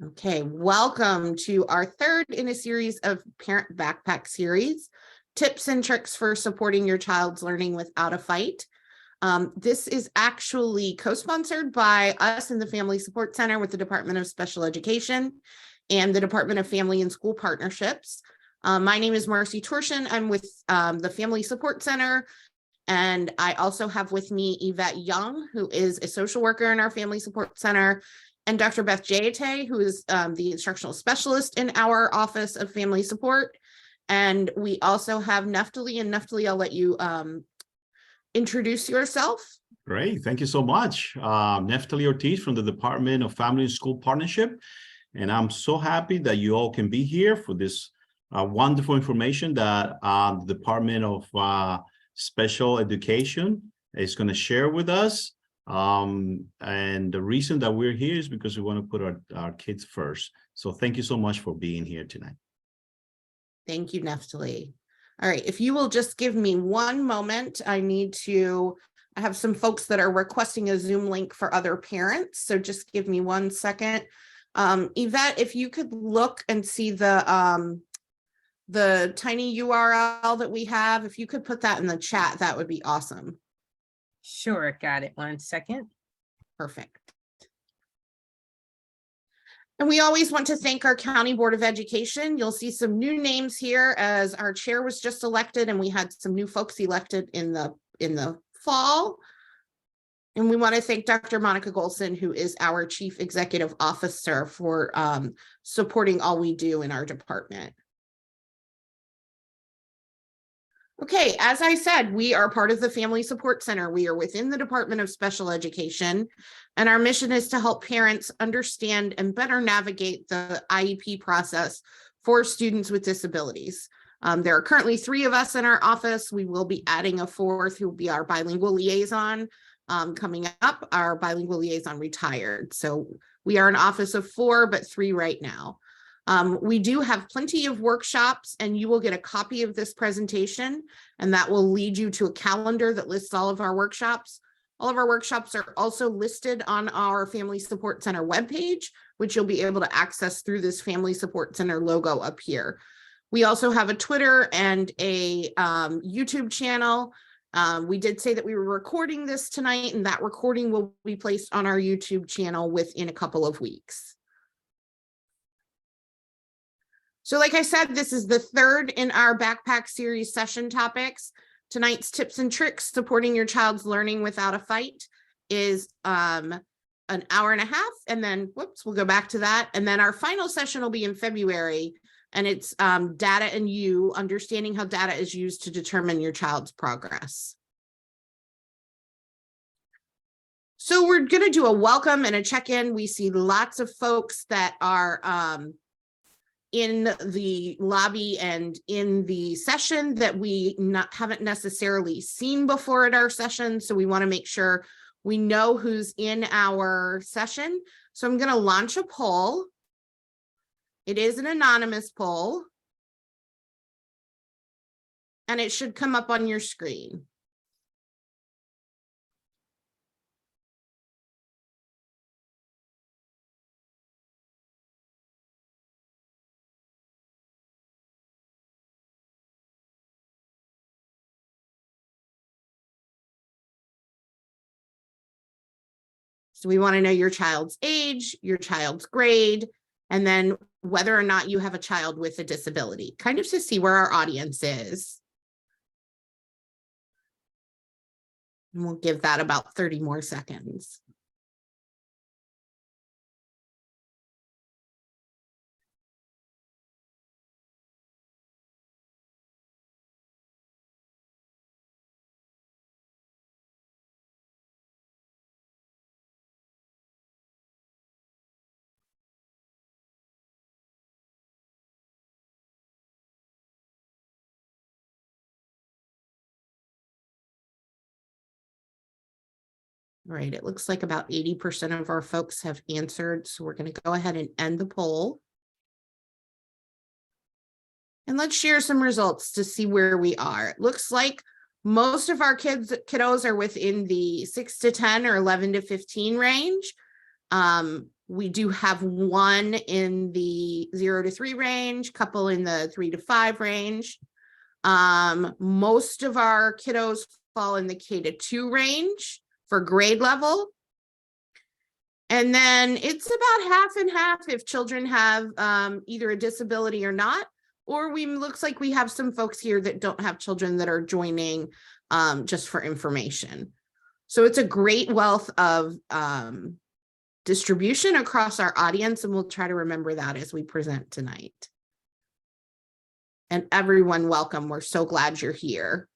Okay, welcome to our third in a series of Parent Backpack Series, Tips and Tricks for Supporting Your Child's Learning Without a Fight. This is actually co-sponsored by us in the Family Support Center with the Department of Special Education and the Department of Family and School Partnerships. My name is Marcy Torshin. I'm with the Family Support Center, and I also have with me Yvette Young, who is a social worker in our Family Support Center, and Dr. Beth Jayate, who is the instructional specialist in our Office of Family Support. And we also have Neftali, and Neftali, I'll let you introduce yourself. Great, thank you so much. Neftali Ortiz from the Department of Family and School Partnership. And I'm so happy that you all can be here for this wonderful information that the Department of Special Education is going to share with us. And the reason that we're here is because we want to put our kids first. So thank you so much for being here tonight. Thank you, Neftali. All right, if you will just give me one moment, I have some folks that are requesting a Zoom link for other parents. So just give me 1 second. Yvette, if you could look and see the tiny URL that we have, if you could put that in the chat, that would be awesome. Sure, got it. 1 second. Perfect. And we always want to thank our County Board of Education. You'll see some new names here as our chair was just elected, and we had some new folks elected in the fall. And we want to thank Dr. Monica Golson, who is our Chief Executive Officer, for supporting all we do in our department. Okay, as I said, we are part of the Family Support Center. We are within the Department of Special Education, and our mission is to help parents understand and better navigate the IEP process for students with disabilities. There are currently 3 of us in our office. We will be adding a 4th who will be our bilingual liaison coming up. Our bilingual liaison retired. So we are an office of 4, but 3 right now. We do have plenty of workshops, and you will get a copy of this presentation, and that will lead you to a calendar that lists all of our workshops. All of our workshops are also listed on our Family Support Center webpage, which you'll be able to access through this Family Support Center logo up here. We also have a Twitter and a YouTube channel. We did say that we were recording this tonight, and that recording will be placed on our YouTube channel within a couple of weeks. So like I said, this is the 3rd in our Backpack Series session topics. Tonight's tips and tricks supporting your child's learning without a fight is an hour and a half, and then we'll go back to that. And then our final session will be in February, and it's data and you, understanding how data is used to determine your child's progress. So we're going to do a welcome and a check-in. We see lots of folks that are in the lobby and in the session that we haven't necessarily seen before at our session. So we want to make sure we know who's in our session. So I'm going to launch a poll. It is an anonymous poll, and it should come up on your screen. So we want to know your child's age, your child's grade, and then whether or not you have a child with a disability, kind of to see where our audience is. And we'll give that about 30 more seconds. All right, it looks like about 80% of our folks have answered, so we're going to go ahead and end the poll. And let's share some results to see where we are. It looks like most of our kiddos are within the 6 to 10 or 11 to 15 range. We do have one in the 0 to 3 range, couple in the 3 to 5 range. Most of our kiddos fall in the K to 2 range for grade level. And then it's about half and half if children have either a disability or not, or looks like we have some folks here that don't have children that are joining just for information. So it's a great wealth of distribution across our audience, and we'll try to remember that as we present tonight. And everyone, welcome. We're so glad you're here.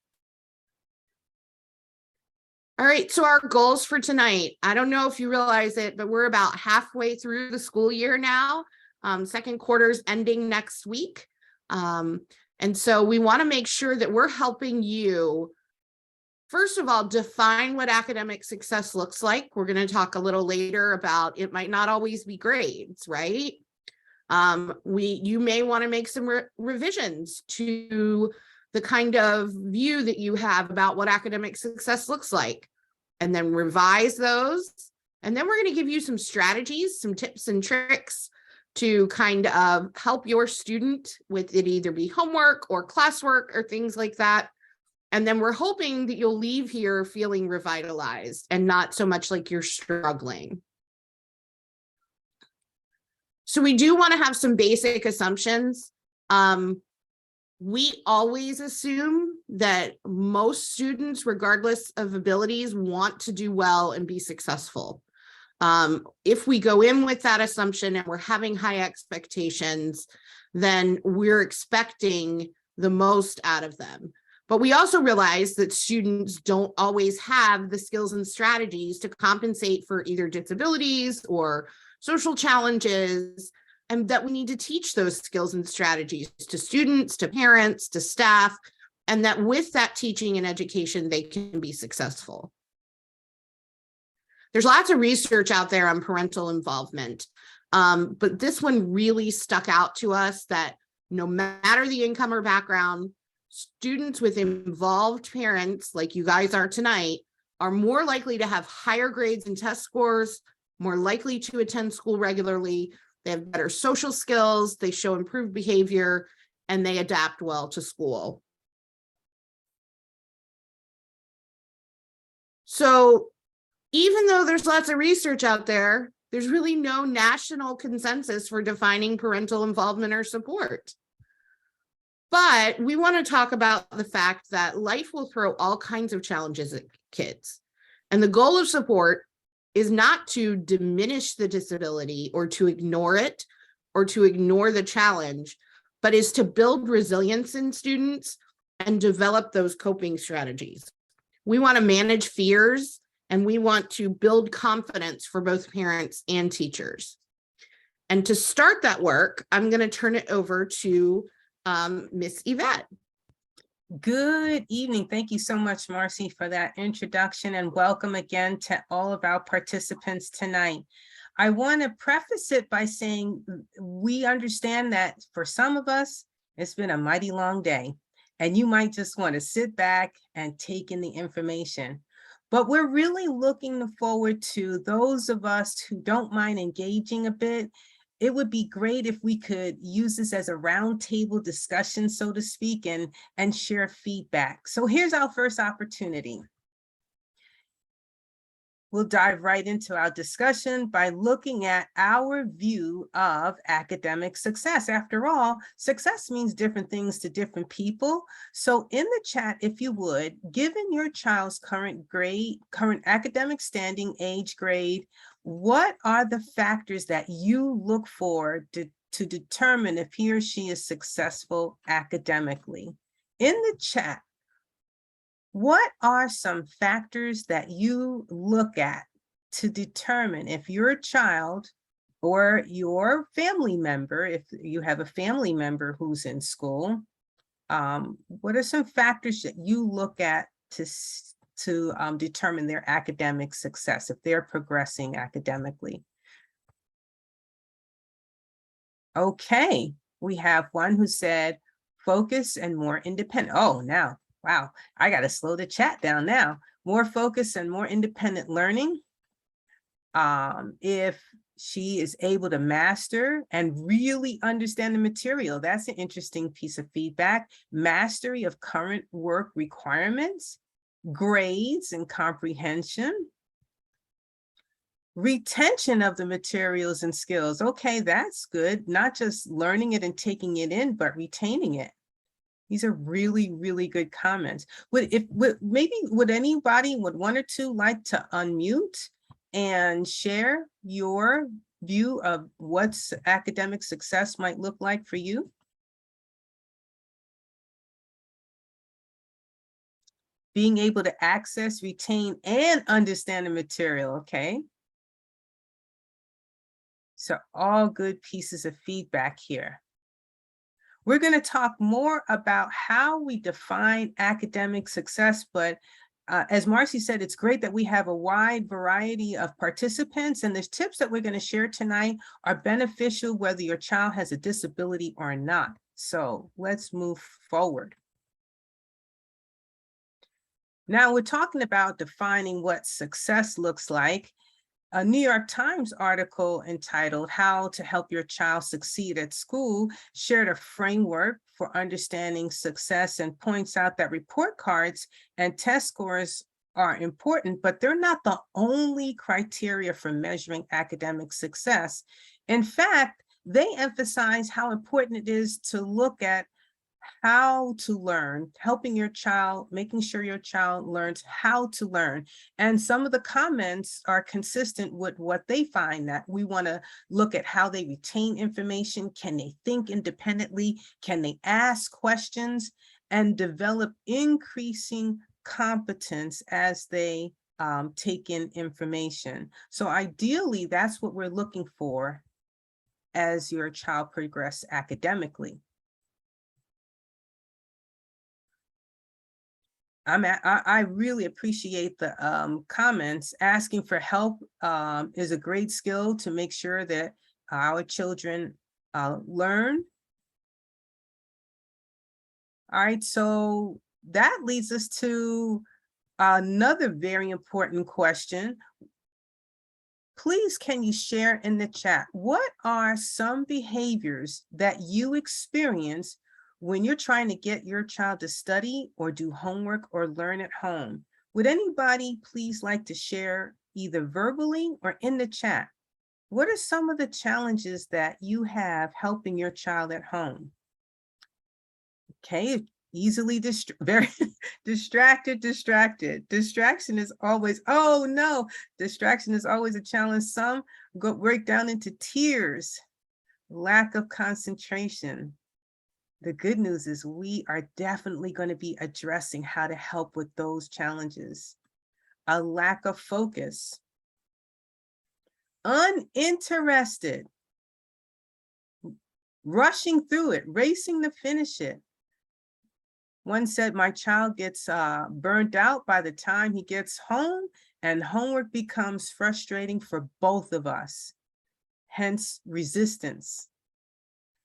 All right, so our goals for tonight. I don't know if you realize it, but we're about halfway through the school year now. Second quarter's ending next week. And so we want to make sure that we're helping you, first of all, define what academic success looks like. We're going to talk a little later about it might not always be grades, right? You may want to make some revisions to the kind of view that you have about what academic success looks like, and then revise those. And then we're going to give you some strategies, some tips and tricks to kind of help your student with it, either be homework or classwork or things like that. And then we're hoping that you'll leave here feeling revitalized and not so much like you're struggling. So we do want to have some basic assumptions. We always assume that most students, regardless of abilities, want to do well and be successful. If we go in with that assumption and we're having high expectations, then we're expecting the most out of them. But we also realize that students don't always have the skills and strategies to compensate for either disabilities or social challenges, and that we need to teach those skills and strategies to students, to parents, to staff, and that with that teaching and education, they can be successful. There's lots of research out there on parental involvement, but this one really stuck out to us that no matter the income or background, students with involved parents, like you guys are tonight, are more likely to have higher grades and test scores, more likely to attend school regularly. They have better social skills, they show improved behavior, and they adapt well to school. So even though there's lots of research out there, there's really no national consensus for defining parental involvement or support. But we want to talk about the fact that life will throw all kinds of challenges at kids. And the goal of support is not to diminish the disability or to ignore it or to ignore the challenge, but is to build resilience in students and develop those coping strategies. We want to manage fears, and we want to build confidence for both parents and teachers. And to start that work, I'm going to turn it over to Miss Yvette. Good evening. Thank you so much, Marcy, for that introduction, and welcome again to all of our participants tonight. I want to preface it by saying we understand that for some of us, it's been a mighty long day, and you might just want to sit back and take in the information. But we're really looking forward to those of us who don't mind engaging a bit. It would be great if we could use this as a roundtable discussion, so to speak, and share feedback. So here's our first opportunity. We'll dive right into our discussion by looking at our view of academic success. After all, success means different things to different people. So in the chat, if you would, given your child's current grade, current academic standing, age, grade, what are the factors that you look for to determine if he or she is successful academically? In the chat, what are some factors that you look at to determine if your child or your family member, if you have a family member who's in school, what are some factors that you look at to determine their academic success, if they're progressing academically? Okay, we have one who said focus and more independent. Oh, now, wow, I got to slow the chat down now. More focus and more independent learning. If she is able to master and really understand the material, that's an interesting piece of feedback. Mastery of current work requirements, grades and comprehension, retention of the materials and skills. Okay, that's good. Not just learning it and taking it in, but retaining it. These are really, really good comments. Would anybody, would one or two like to unmute and share your view of what's academic success might look like for you? Being able to access, retain, and understand the material, okay? So all good pieces of feedback here. We're going to talk more about how we define academic success, but as Marcy said, it's great that we have a wide variety of participants, and the tips that we're going to share tonight are beneficial whether your child has a disability or not. So let's move forward. Now we're talking about defining what success looks like. A New York Times article entitled "How to Help Your Child Succeed at School" shared a framework for understanding success and points out that report cards and test scores are important, but they're not the only criteria for measuring academic success. In fact, they emphasize how important it is to look at how to learn, helping your child, making sure your child learns how to learn. And some of the comments are consistent with what they find, that we want to look at how they retain information. Can they think independently? Can they ask questions and develop increasing competence as they take in information? So ideally, that's what we're looking for as your child progresses academically. I really appreciate the comments. Asking for help is a great skill to make sure that our children learn. All right, so that leads us to another very important question. Please, can you share in the chat, what are some behaviors that you experience when you're trying to get your child to study or do homework or learn at home? Would anybody please like to share either verbally or in the chat? What are some of the challenges that you have helping your child at home? Okay, easily very distracted. Distraction is always, oh no, distraction is always a challenge. Some break down into tears, lack of concentration. The good news is we are definitely going to be addressing how to help with those challenges. A lack of focus, uninterested, rushing through it, racing to finish it. One said, my child gets burned out by the time he gets home, and homework becomes frustrating for both of us. Hence resistance,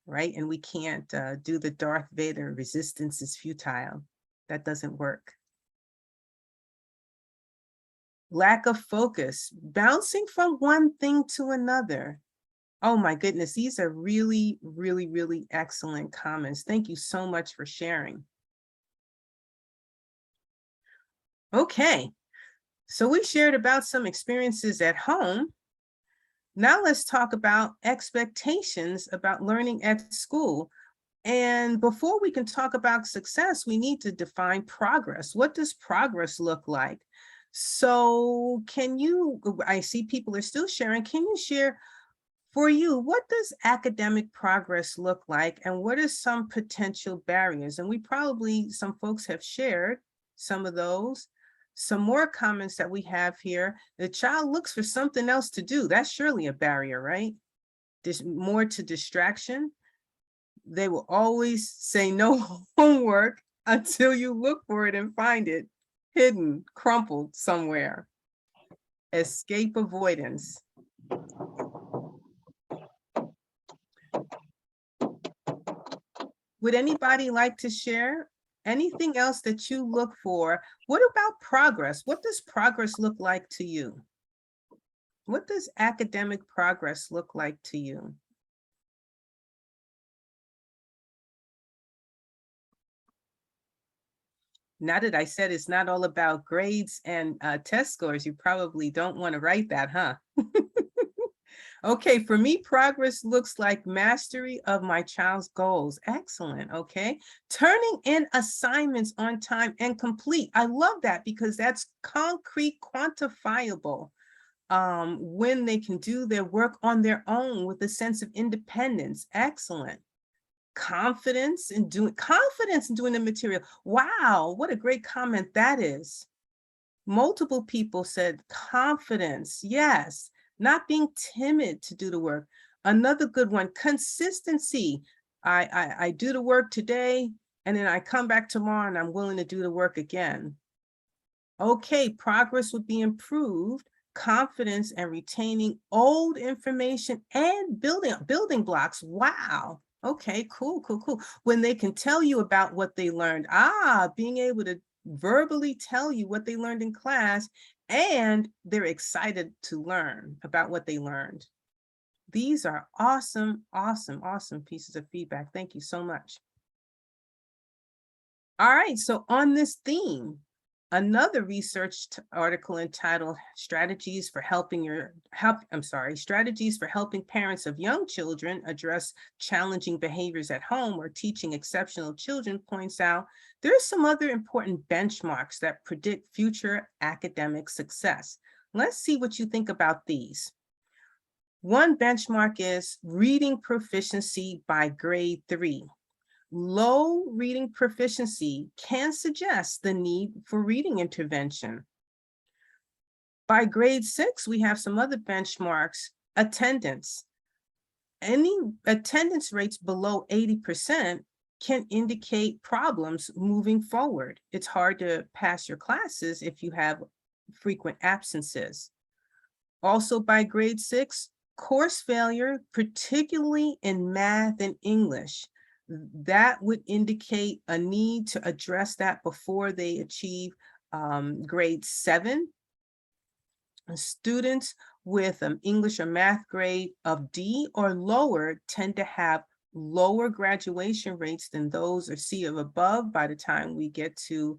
right? And we can't do the Darth Vader, resistance is futile. That doesn't work. Lack of focus, bouncing from one thing to another. Oh my goodness, these are really, really, really excellent comments. Thank you so much for sharing. Okay, so we shared about some experiences at home. Now let's talk about expectations about learning at school. And before we can talk about success, we need to define progress. What does progress look like? So can you, I see people are still sharing, can you share for you, what does academic progress look like, and what are some potential barriers? And we probably, some folks have shared some of those. Some more comments that we have here. The child looks for something else to do. That's surely a barrier, right? There's more to distraction. They will always say no homework until you look for it and find it hidden, crumpled somewhere. Escape avoidance. Would anybody like to share anything else that you look for? What about progress? What does progress look like to you? What does academic progress look like to you? Now that I said it's not all about grades and test scores, you probably don't want to write that, huh? Okay, for me, progress looks like mastery of my child's goals. Excellent, okay. Turning in assignments on time and complete. I love that because that's concrete, quantifiable. When they can do their work on their own with a sense of independence. Excellent. Confidence in doing the material. Wow, what a great comment that is. Multiple people said confidence. Yes, not being timid to do the work. Another good one, consistency. I do the work today and then I come back tomorrow and I'm willing to do the work again. Okay, progress would be improved, confidence and retaining old information and building blocks. Wow. Okay, cool. When they can tell you about what they learned. Being able to verbally tell you what they learned in class, and they're excited to learn about what they learned. These are awesome pieces of feedback. Thank you so much. All right, so on this theme, another research article entitled strategies for helping parents of young children address challenging behaviors at home or teaching exceptional children points out there's some other important benchmarks that predict future academic success. Let's see what you think about these. One benchmark is reading proficiency by grade 3. Low reading proficiency can suggest the need for reading intervention. By grade 6, we have some other benchmarks. Attendance. Any attendance rates below 80% can indicate problems moving forward. It's hard to pass your classes if you have frequent absences. Also by grade 6, course failure, particularly in math and English. That would indicate a need to address that before they achieve grade 7. Students with English or math grade of D or lower tend to have lower graduation rates than those or C or above by the time we get to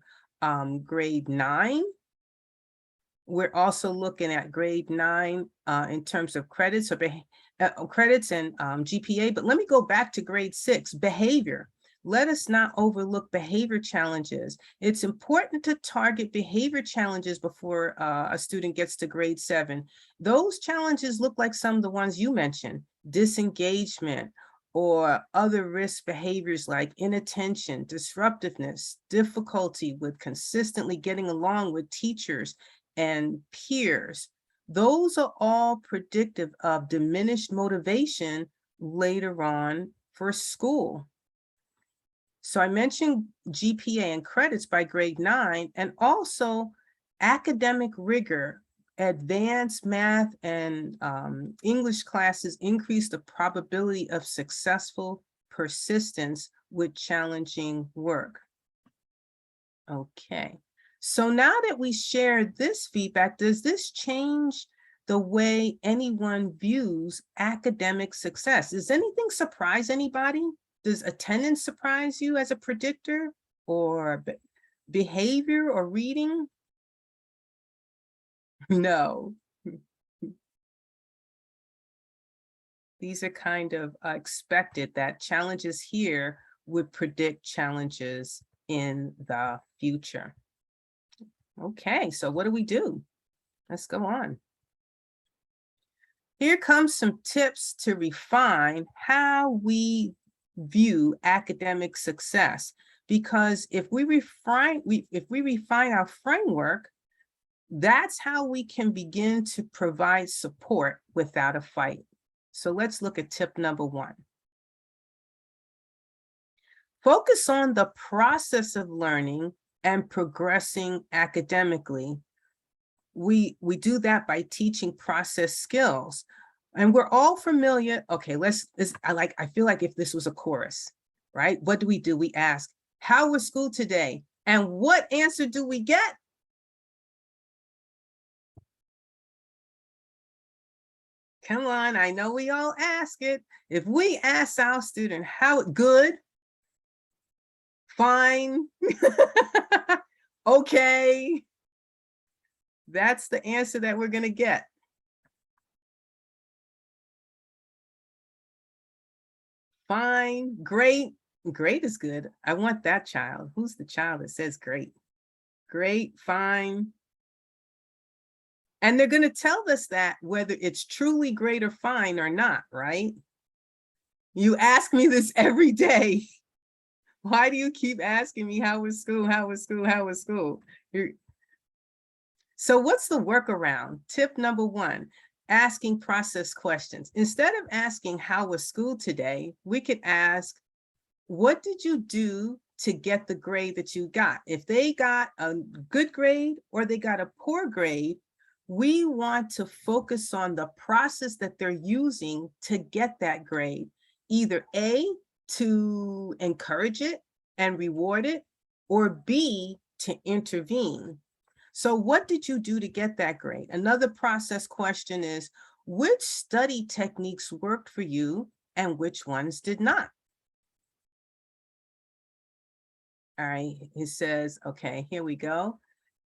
grade 9. We're also looking at grade 9 in terms of credits or credits and GPA, but let me go back to grade 6, behavior. Let us not overlook behavior challenges. It's important to target behavior challenges before a student gets to grade 7. Those challenges look like some of the ones you mentioned, disengagement, or other risk behaviors like inattention, disruptiveness, difficulty with consistently getting along with teachers and peers. Those are all predictive of diminished motivation later on for school. So I mentioned GPA and credits by grade 9, and also academic rigor. Advanced math and English classes increase the probability of successful persistence with challenging work. Okay. So now that we shared this feedback, does this change the way anyone views academic success? Does anything surprise anybody? Does attendance surprise you as a predictor, or behavior or reading? No. These are kind of expected, that challenges here would predict challenges in the future. Okay, so what do? Let's go on. Here comes some tips to refine how we view academic success, because if we refine our framework, that's how we can begin to provide support without a fight. So let's look at tip number 1. Focus on the process of learning and progressing academically. We do that by teaching process skills. And we're all familiar. Okay, I feel like if this was a chorus, right? What do? We ask, how was school today? And what answer do we get? Come on, I know we all ask it. If we ask our student how good, fine, okay, that's the answer that we're gonna get. Fine, great. Great is good. I want that child. Who's the child that says great? Great, fine. And they're going to tell us that whether it's truly great or fine or not, right? You ask me this every day. Why do you keep asking me how was school, how was school, how was school? So what's the workaround? Tip number one, asking process questions. Instead of asking how was school today, we could ask, what did you do to get the grade that you got? If they got a good grade or they got a poor grade, we want to focus on the process that they're using to get that grade. Either A, to encourage it and reward it, or B, to intervene. So what did you do to get that grade? Another process question is, which study techniques worked for you and which ones did not? All right, it says, okay, here we go.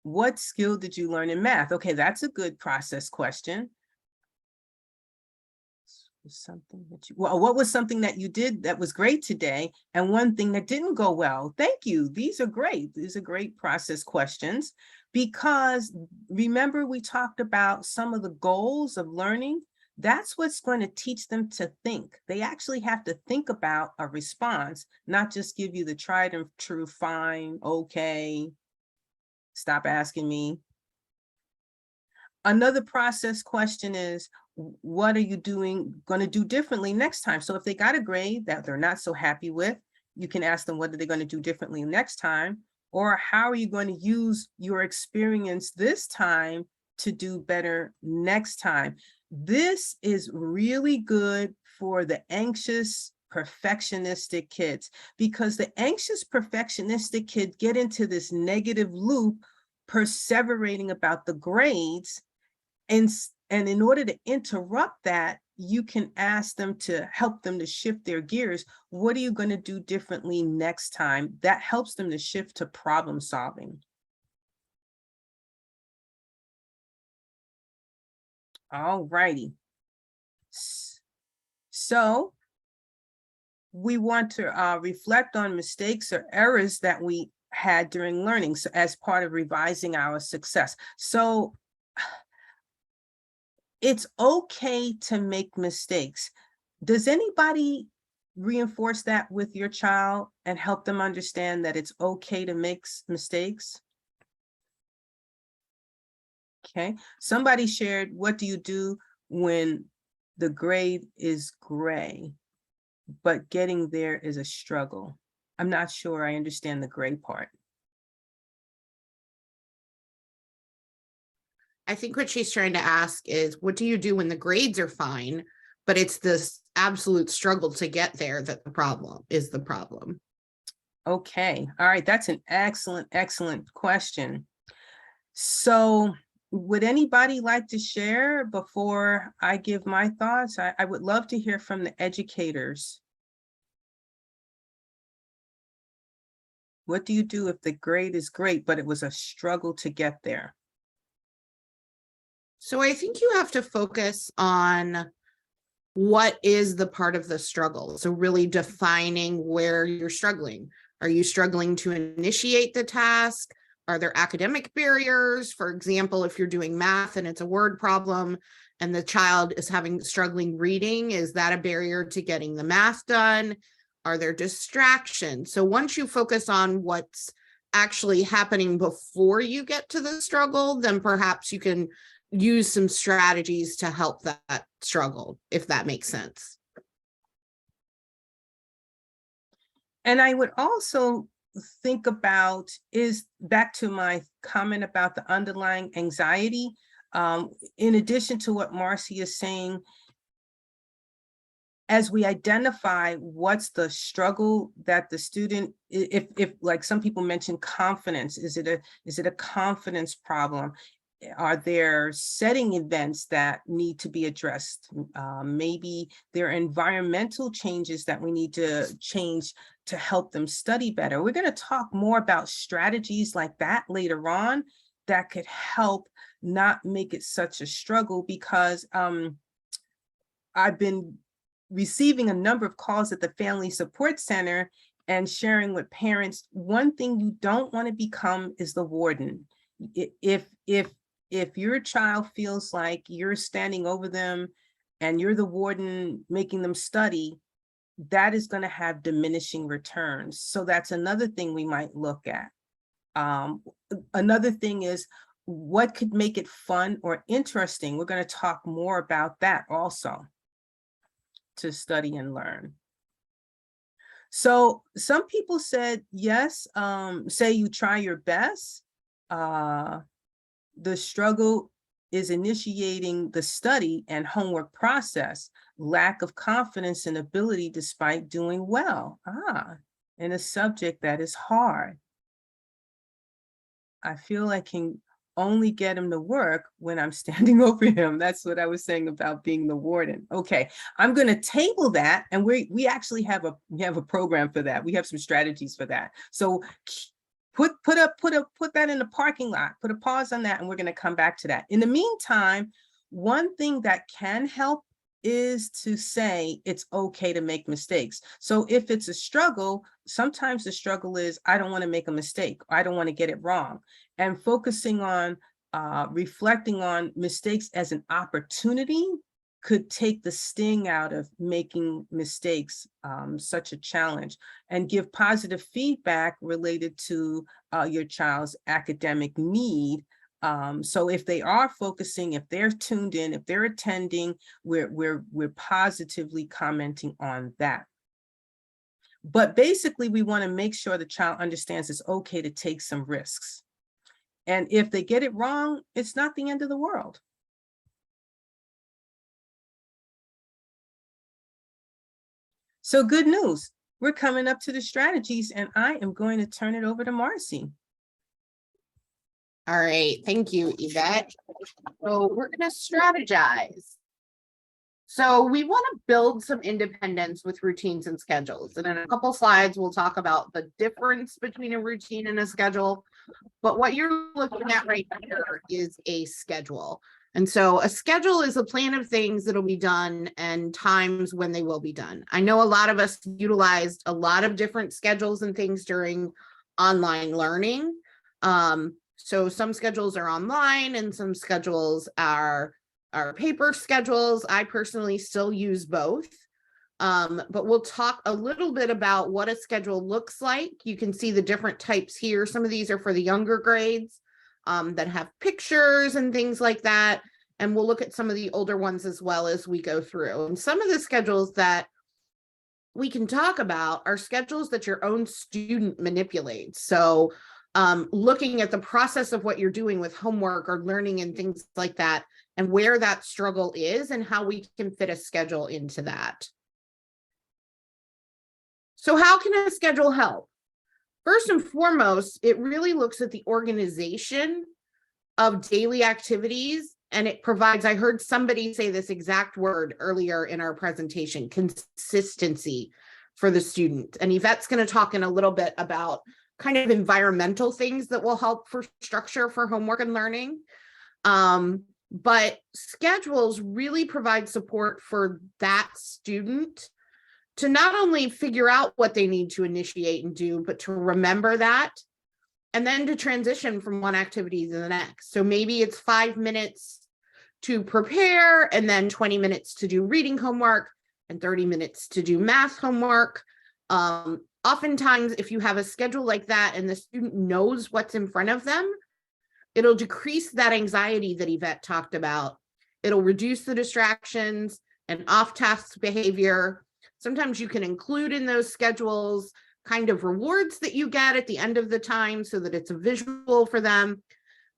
What skill did you learn in math? Okay, that's a good process question. Something that you, well, what was something that you did that was great today and one thing that didn't go well? Thank you. These are great. These are great process questions, because remember we talked about some of the goals of learning. That's what's going to teach them to think. They actually have to think about a response, not just give you the tried and true, fine, okay, stop asking me. Another process question is, what are you going to do differently next time? So if they got a grade that they're not so happy with, you can ask them, what are they going to do differently next time? Or how are you going to use your experience this time to do better next time? This is really good for the anxious, perfectionistic kids, because the anxious, perfectionistic kid get into this negative loop, perseverating about the grades. And in order to interrupt that, you can ask them to help them to shift their gears. What are you going to do differently next time? That helps them to shift to problem solving. All righty. So we want to reflect on mistakes or errors that we had during learning, so as part of revising our success. So it's okay to make mistakes. Does anybody reinforce that with your child and help them understand that it's okay to make mistakes? Okay, somebody shared, what do you do when the grade is gray, but getting there is a struggle? I'm not sure I understand the gray part. I think what she's trying to ask is, what do you do when the grades are fine, but it's this absolute struggle to get there that the problem is the problem? Okay, all right, that's an excellent, excellent question. So would anybody like to share before I give my thoughts? I would love to hear from the educators. What do you do if the grade is great, but it was a struggle to get there? So I think you have to focus on what is the part of the struggle. So really defining where you're struggling. Are you struggling to initiate the task? Are there academic barriers? For example, if you're doing math and it's a word problem and the child is struggling reading, is that a barrier to getting the math done? Are there distractions? So once you focus on what's actually happening before you get to the struggle, then perhaps you can use some strategies to help that struggle, if that makes sense. And I would also think about, is back to my comment about the underlying anxiety. In addition to what Marcy is saying, as we identify what's the struggle that the student, if like some people mentioned confidence, is it a confidence problem? Are there setting events that need to be addressed? Maybe there are environmental changes that we need to change to help them study better. We're going to talk more about strategies like that later on that could help not make it such a struggle, because I've been receiving a number of calls at the Family Support Center and sharing with parents, one thing you don't want to become is the warden. If your child feels like you're standing over them and you're the warden making them study, that is going to have diminishing returns. So that's another thing we might look at. Another thing is, what could make it fun or interesting? We're going to talk more about that also, to study and learn. So some people said, yes, say you try your best. The struggle is initiating the study and homework process, lack of confidence and ability despite doing well. In a subject that is hard. I feel I can only get him to work when I'm standing over him. That's what I was saying about being the warden. Okay, I'm going to table that, and we actually have a program for that. We have some strategies for that. So put that in the parking lot, put a pause on that, and we're going to come back to that. In the meantime, one thing that can help is to say it's okay to make mistakes. So if it's a struggle, sometimes the struggle is, I don't want to make a mistake. I don't want to get it wrong. And focusing on reflecting on mistakes as an opportunity could take the sting out of making mistakes such a challenge, and give positive feedback related to your child's academic need. So if they are focusing, if they're tuned in, if they're attending, we're positively commenting on that. But basically, we want to make sure the child understands it's okay to take some risks. And if they get it wrong, it's not the end of the world. So good news, we're coming up to the strategies, and I am going to turn it over to Marcy. All right, thank you, Yvette. So we're going to strategize. So we want to build some independence with routines and schedules. And in a couple slides, we'll talk about the difference between a routine and a schedule. But what you're looking at right here is a schedule. And so a schedule is a plan of things that'll be done and times when they will be done. I know a lot of us utilized a lot of different schedules and things during online learning. So some schedules are online and some schedules are paper schedules. I personally still use both. But we'll talk a little bit about what a schedule looks like. You can see the different types here. Some of these are for the younger grades that have pictures and things like that. And we'll look at some of the older ones as well as we go through. And some of the schedules that we can talk about are schedules that your own student manipulates. So looking at the process of what you're doing with homework or learning and things like that, and where that struggle is and how we can fit a schedule into that. So how can a schedule help? First and foremost, it really looks at the organization of daily activities, and it provides, I heard somebody say this exact word earlier in our presentation, consistency for the student. And Yvette's going to talk in a little bit about kind of environmental things that will help for structure for homework and learning. But schedules really provide support for that student to not only figure out what they need to initiate and do, but to remember that, and then to transition from one activity to the next. So maybe it's 5 minutes to prepare, and then 20 minutes to do reading homework, and 30 minutes to do math homework. Oftentimes, if you have a schedule like that and the student knows what's in front of them, it'll decrease that anxiety that Yvette talked about. It'll reduce the distractions and off-task behavior. Sometimes you can include in those schedules kind of rewards that you get at the end of the time so that it's a visual for them.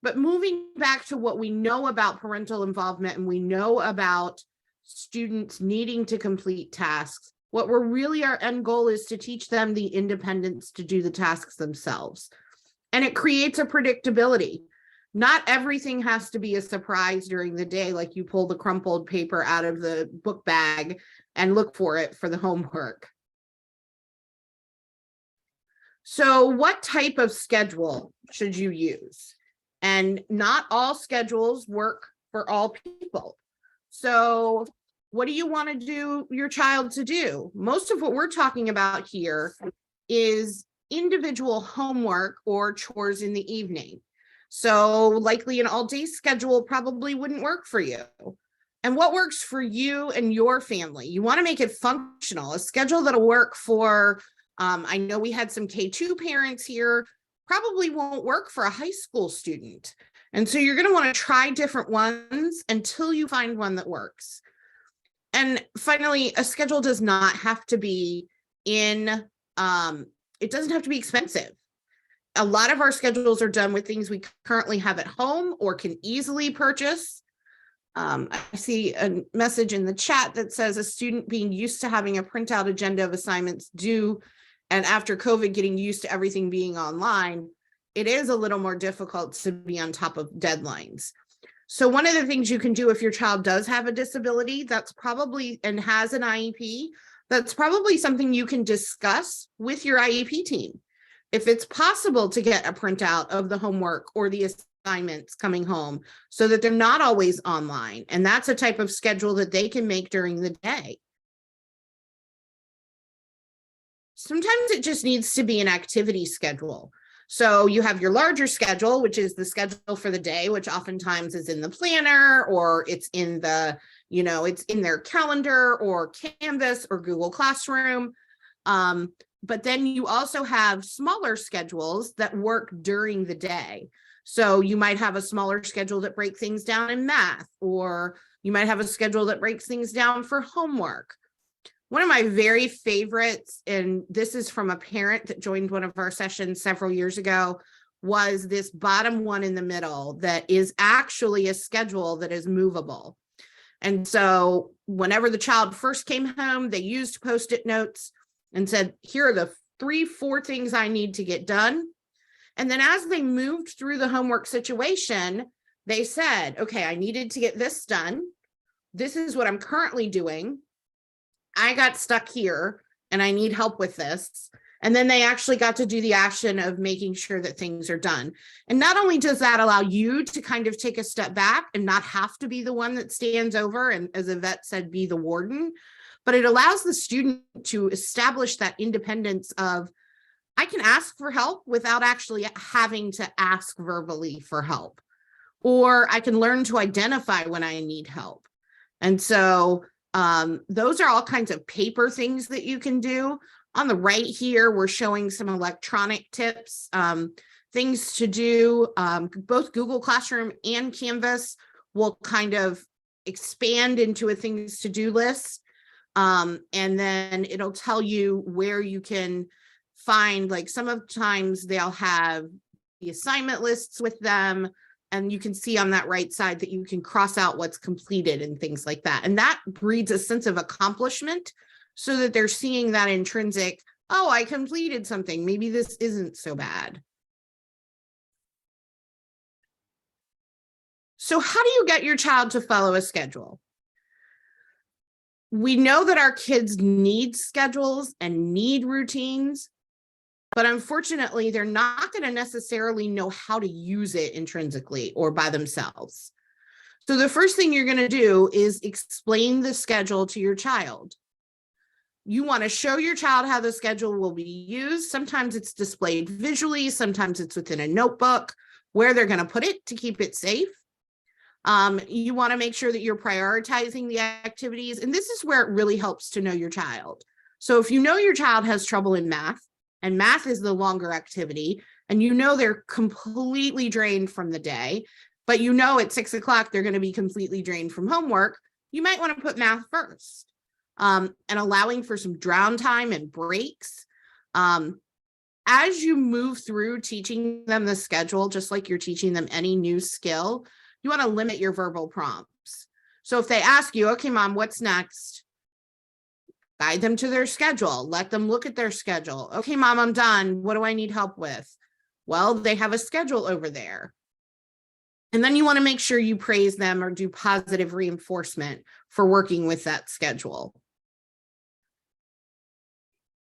But moving back to what we know about parental involvement, and we know about students needing to complete tasks, what we're really, our end goal is to teach them the independence to do the tasks themselves. And it creates a predictability. Not everything has to be a surprise during the day, like you pull the crumpled paper out of the book bag and look for it for the homework. So what type of schedule should you use? And not all schedules work for all people. So what do you want to do your child to do? Most of what we're talking about here is individual homework or chores in the evening. So likely an all-day schedule probably wouldn't work for you. And what works for you and your family? You want to make it functional, a schedule that'll work for, I know we had some K-2 parents here, probably won't work for a high school student. And so you're going to want to try different ones until you find one that works. And finally, a schedule does not have to be it doesn't have to be expensive. A lot of our schedules are done with things we currently have at home or can easily purchase. I see a message in the chat that says a student being used to having a printout agenda of assignments due, and after COVID getting used to everything being online, it is a little more difficult to be on top of deadlines. So one of the things you can do if your child does have a disability that's probably and has an IEP, that's probably something you can discuss with your IEP team. If it's possible to get a printout of the homework or the assignments coming home so that they're not always online. And that's a type of schedule that they can make during the day. Sometimes it just needs to be an activity schedule. So you have your larger schedule, which is the schedule for the day, which oftentimes is in the planner or it's in the, it's in their calendar or Canvas or Google Classroom. But then you also have smaller schedules that work during the day. So you might have a smaller schedule that breaks things down in math, or you might have a schedule that breaks things down for homework. One of my very favorites, and this is from a parent that joined one of our sessions several years ago, was this bottom one in the middle that is actually a schedule that is movable. And so whenever the child first came home, they used Post-it notes and said, here are the 3-4 things I need to get done. And then as they moved through the homework situation, they said, okay, I needed to get this done. This is what I'm currently doing. I got stuck here and I need help with this. And then they actually got to do the action of making sure that things are done. And not only does that allow you to kind of take a step back and not have to be the one that stands over and, as Yvette said, be the warden, but it allows the student to establish that independence of, I can ask for help without actually having to ask verbally for help, or I can learn to identify when I need help. And so those are all kinds of paper things that you can do. On the right here, we're showing some electronic tips, things to do. Both Google Classroom and Canvas will kind of expand into a things to do list. And then it'll tell you where you can find, like sometimes they'll have the assignment lists with them, and you can see on that right side that you can cross out what's completed and things like that. And that breeds a sense of accomplishment so that they're seeing that intrinsic, oh, I completed something. Maybe this isn't so bad. So how do you get your child to follow a schedule? We know that our kids need schedules and need routines, but unfortunately, they're not going to necessarily know how to use it intrinsically or by themselves. So the first thing you're going to do is explain the schedule to your child. You want to show your child how the schedule will be used. Sometimes it's displayed visually, sometimes it's within a notebook, where they're going to put it to keep it safe. You want to make sure that you're prioritizing the activities. And this is where it really helps to know your child. So if you know your child has trouble in math, and math is the longer activity, and you know they're completely drained from the day, but you know at 6 o'clock they're going to be completely drained from homework, you might want to put math first. And allowing for some drown time and breaks. As you move through teaching them the schedule, just like you're teaching them any new skill, you want to limit your verbal prompts. So if they ask you, okay, mom, what's next? Guide them to their schedule. Let them look at their schedule. Okay, mom, I'm done. What do I need help with? Well, they have a schedule over there. And then you want to make sure you praise them or do positive reinforcement for working with that schedule.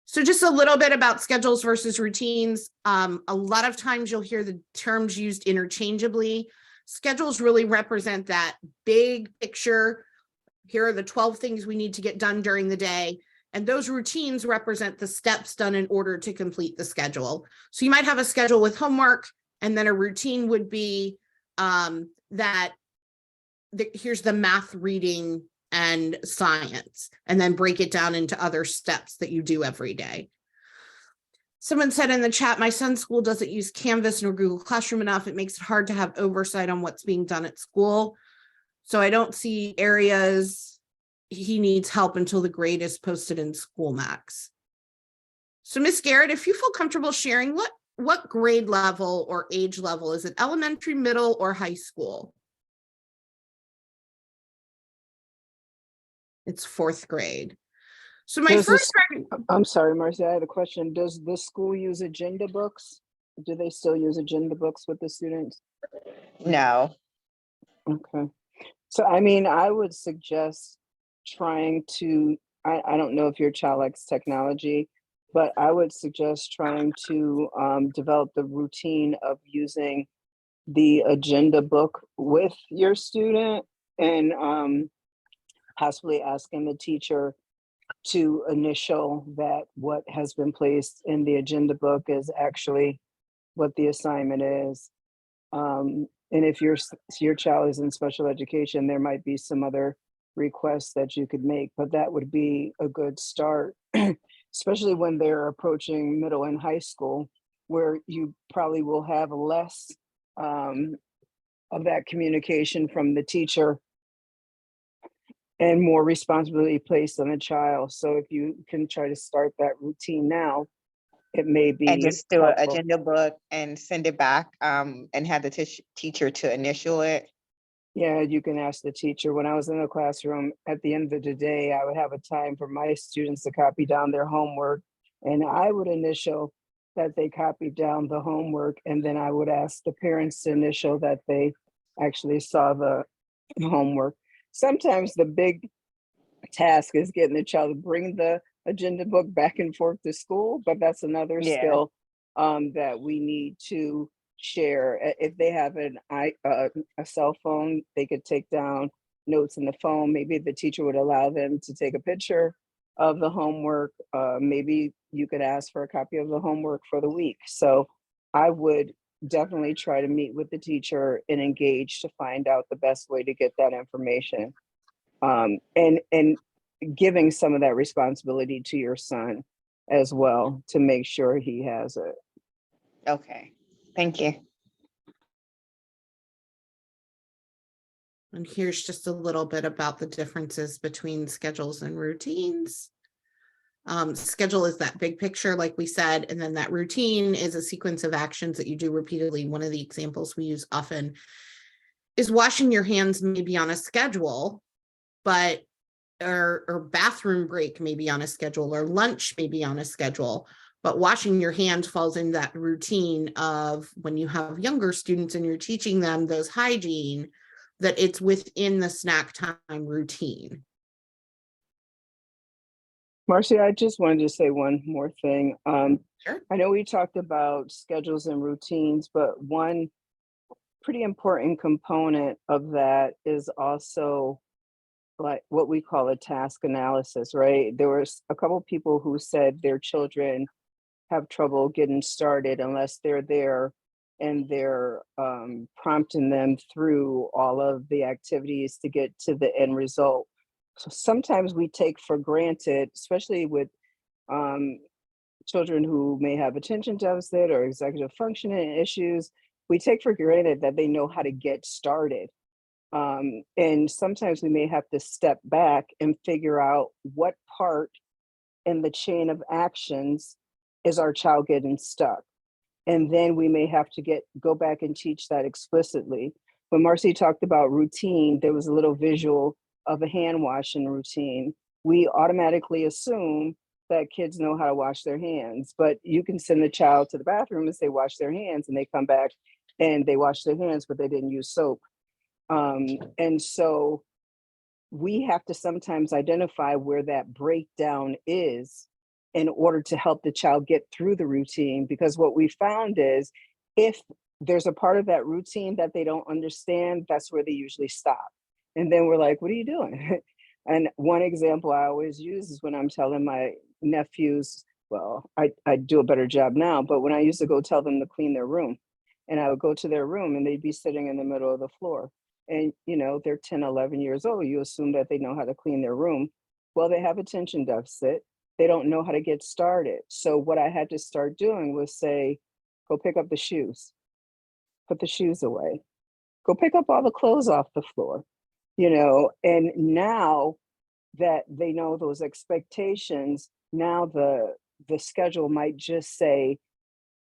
So just a little bit about schedules versus routines. A lot of times you'll hear the terms used interchangeably. Schedules really represent that big picture. Here are the 12 things we need to get done during the day. And those routines represent the steps done in order to complete the schedule. So you might have a schedule with homework, and then a routine would be here's the math, reading, and science, and then break it down into other steps that you do every day. Someone said in the chat, my son's school doesn't use Canvas nor Google Classroom enough. It makes it hard to have oversight on what's being done at school. So I don't see areas he needs help until the grade is posted in SchoolMax. So Ms. Garrett, if you feel comfortable sharing, what grade level or age level? Is it elementary, middle, or high school? It's 4th grade. So my I'm sorry, Marcy, I had a question. Does the school use agenda books? Do they still use agenda books with the students? No. Okay. So, I mean, I would suggest trying to, I don't know if your child likes technology, but I would suggest trying to develop the routine of using the agenda book with your student, and possibly asking the teacher to initial that what has been placed in the agenda book is actually what the assignment is. And if your child is in special education, there might be some other requests that you could make, but that would be a good start, especially when they're approaching middle and high school, where you probably will have less of that communication from the teacher and more responsibility placed on the child. So if you can try to start that routine now, it may be And just do an helpful. agenda book and send it back and have the teacher to initial it. Yeah, you can ask the teacher. When I was in the classroom, at the end of the day, I would have a time for my students to copy down their homework, and I would initial that they copied down the homework, and then I would ask the parents to initial that they actually saw the homework. Sometimes the big task is getting the child to bring the agenda book back and forth to school, but that's another Yeah. skill that we need to share. If they have a cell phone, they could take down notes in the phone. Maybe the teacher would allow them to take a picture of the homework. Maybe you could ask for a copy of the homework for the week. So I would definitely try to meet with the teacher and engage to find out the best way to get that information. And giving some of that responsibility to your son as well to make sure he has it. Okay, thank you. And here's just a little bit about the differences between schedules and routines. Schedule is that big picture, like we said, and then that routine is a sequence of actions that you do repeatedly. One of the examples we use often is washing your hands maybe on a schedule, but or bathroom break maybe on a schedule, or lunch maybe on a schedule, but washing your hands falls in that routine of when you have younger students and you're teaching them those hygiene, that it's within the snack time routine. Marcy, I just wanted to say one more thing. Sure. I know we talked about schedules and routines, but one pretty important component of that is also like what we call a task analysis, right? There was a couple of people who said their children have trouble getting started unless they're there and they're prompting them through all of the activities to get to the end result. So sometimes we take for granted, especially with children who may have attention deficit or executive functioning issues, we take for granted that they know how to get started. And sometimes we may have to step back and figure out what part in the chain of actions is our child getting stuck. And then we may have to go back and teach that explicitly. When Marcy talked about routine, there was a little visual of a hand washing routine. We automatically assume that kids know how to wash their hands, but you can send the child to the bathroom and say, wash their hands, and they come back and they washed their hands, but they didn't use soap. And so we have to sometimes identify where that breakdown is in order to help the child get through the routine. Because what we found is if there's a part of that routine that they don't understand, that's where they usually stop. And then we're like, what are you doing? And one example I always use is when I'm telling my nephews, well, I do a better job now, but when I used to go tell them to clean their room, and I would go to their room and they'd be sitting in the middle of the floor. And, you know, they're 10, 11 years old. You assume that they know how to clean their room. Well, they have attention deficit. They don't know how to get started. So what I had to start doing was say, go pick up the shoes, put the shoes away, go pick up all the clothes off the floor, you know, and now that they know those expectations, now the schedule might just say,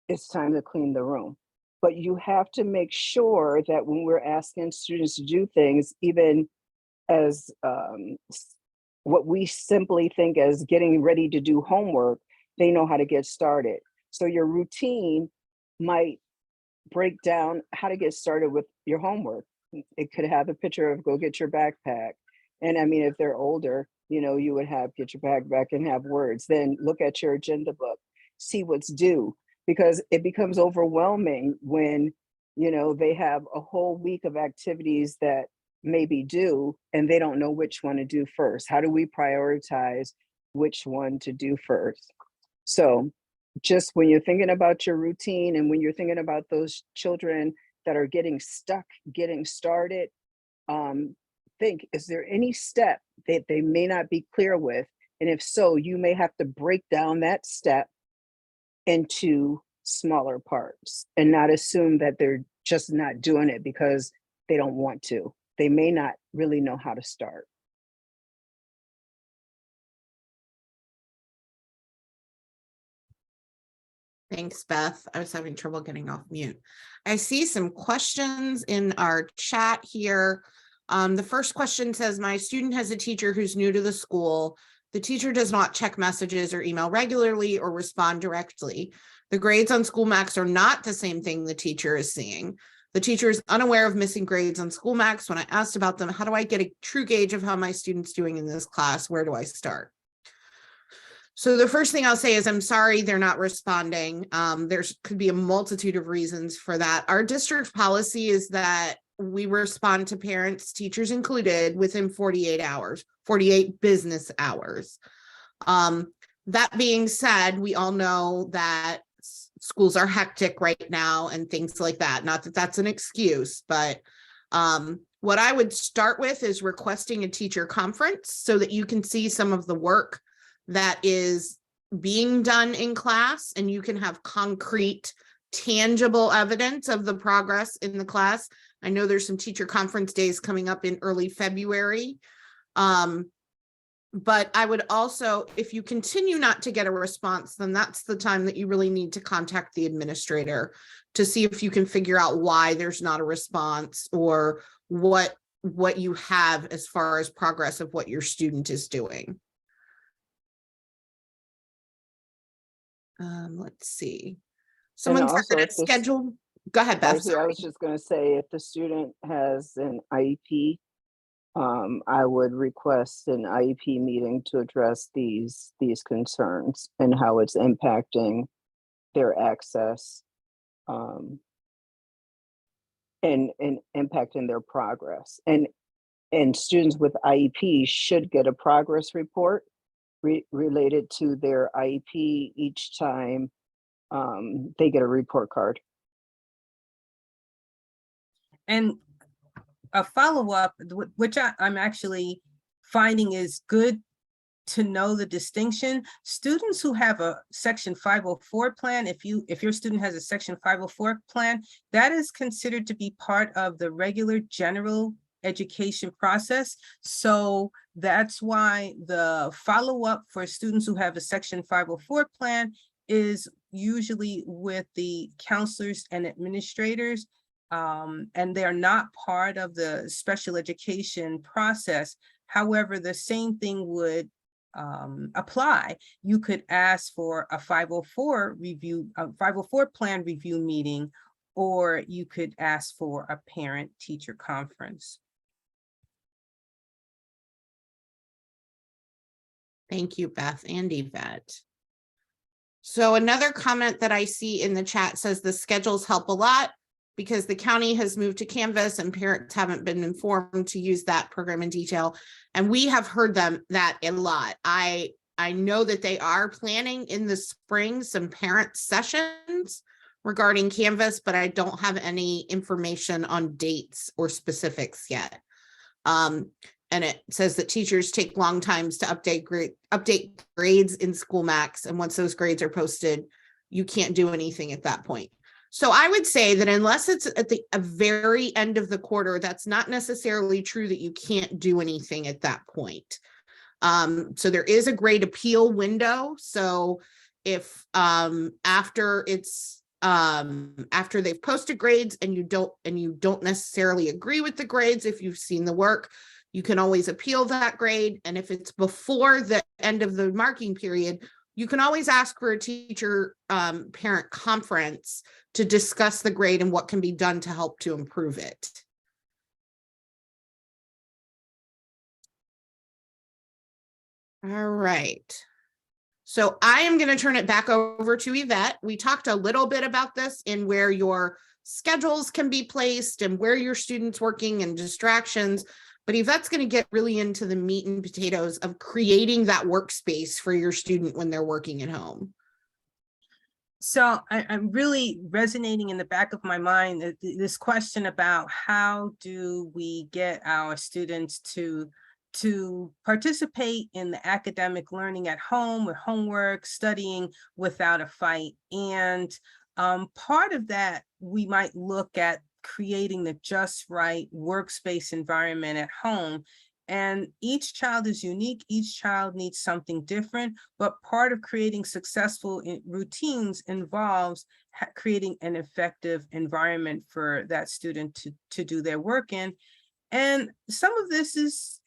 it's time to clean the room. But you have to make sure that when we're asking students to do things, even as what we simply think as getting ready to do homework, they know how to get started. So your routine might break down how to get started with your homework. It could have a picture of go get your backpack. And I mean, if they're older, you know, you would have get your backpack and have words. Then look at your agenda book, see what's due. Because it becomes overwhelming when, you know, they have a whole week of activities that may be due and they don't know which one to do first. How do we prioritize which one to do first? So just when you're thinking about your routine and when you're thinking about those children that are getting stuck, getting started, think, is there any step that they may not be clear with? And if so, you may have to break down that step into smaller parts and not assume that they're just not doing it because they don't want to. They may not really know how to start. Thanks, Beth. I was having trouble getting off mute. I see some questions in our chat here. The first question says, my student has a teacher who's new to the school. The teacher does not check messages or email regularly or respond directly. The grades on SchoolMax are not the same thing the teacher is seeing. The teacher is unaware of missing grades on SchoolMax. When I asked about them, how do I get a true gauge of how my student's doing in this class? Where do I start? So the first thing I'll say is I'm sorry they're not responding. There's could be a multitude of reasons for that. Our district policy is that we respond to parents, teachers included, within 48 hours, 48 business hours. That being said, we all know that schools are hectic right now and things like that. Not that that's an excuse, but what I would start with is requesting a teacher conference so that you can see some of the work that is being done in class and you can have concrete, tangible evidence of the progress in the class. I know there's some teacher conference days coming up in early February. But I would also, if you continue not to get a response, then that's the time that you really need to contact the administrator to see if you can figure out why there's not a response or what you have as far as progress of what your student is doing. Let's see. Someone said that it's scheduled. Go ahead, Beth. I was just going to say, if the student has an IEP, I would request an IEP meeting to address these concerns and how it's impacting their access and impacting their progress. And students with IEP should get a progress report related to their IEP each time they get a report card. And a follow-up, which I'm actually finding is good to know the distinction. Students who have a Section 504 plan, if your student has a Section 504 plan, that is considered to be part of the regular general education process. So that's why the follow-up for students who have a Section 504 plan is usually with the counselors and administrators. And they're not part of the special education process. However, the same thing would apply. You could ask for a 504 plan review meeting or you could ask for a parent-teacher conference. Thank you, Beth and Yvette. So another comment that I see in the chat says the schedules help a lot because the county has moved to Canvas and parents haven't been informed to use that program in detail. And we have heard that a lot. I know that they are planning in the spring some parent sessions regarding Canvas, but I don't have any information on dates or specifics yet. And it says that teachers take long times to update grades in SchoolMax. And once those grades are posted, you can't do anything at that point. So I would say that unless it's at the very end of the quarter, that's not necessarily true that you can't do anything at that point. So there is a grade appeal window. So if after they've posted grades and you don't necessarily agree with the grades, if you've seen the work, you can always appeal that grade. And if it's before the end of the marking period, you can always ask for a teacher parent conference to discuss the grade and what can be done to help to improve it. All right. So I am going to turn it back over to Yvette. We talked a little bit about this in where your schedules can be placed and where your students working and distractions. But Yvette's going to get really into the meat and potatoes of creating that workspace for your student when they're working at home. So I'm really resonating in the back of my mind this question about how do we get our students to participate in the academic learning at home with homework, studying without a fight. And part of that, we might look at creating the just right workspace environment at home. And each child is unique. Each child needs something different, but part of creating successful routines involves creating an effective environment for that student to do their work in. And some of this is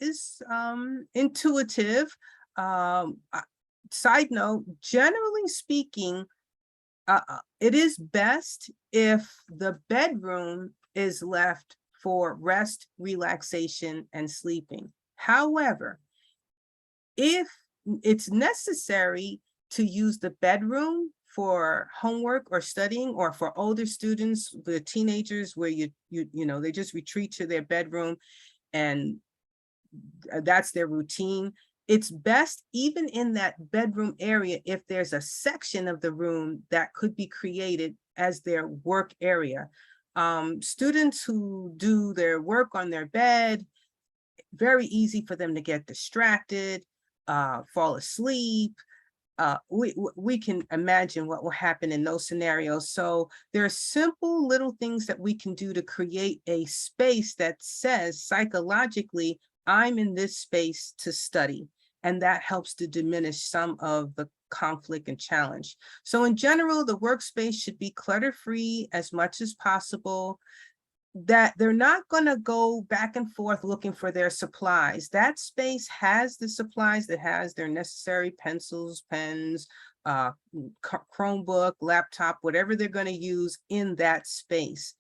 intuitive. Side note, generally speaking, it is best if the bedroom is left for rest, relaxation, and sleeping. However, if it's necessary to use the bedroom for homework or studying, or for older students, the teenagers, where you know they just retreat to their bedroom and that's their routine, it's best even in that bedroom area if there's a section of the room that could be created as their work area. Students who do their work on their bed, very easy for them to get distracted, fall asleep. We can imagine what will happen in those scenarios. So there are simple little things that we can do to create a space that says psychologically, I'm in this space to study. And that helps to diminish some of the conflict and challenge. So in general, the workspace should be clutter-free as much as possible, that they're not going to go back and forth looking for their supplies. That space has the supplies, that has their necessary pencils, pens, Chromebook, laptop, whatever they're going to use in that space.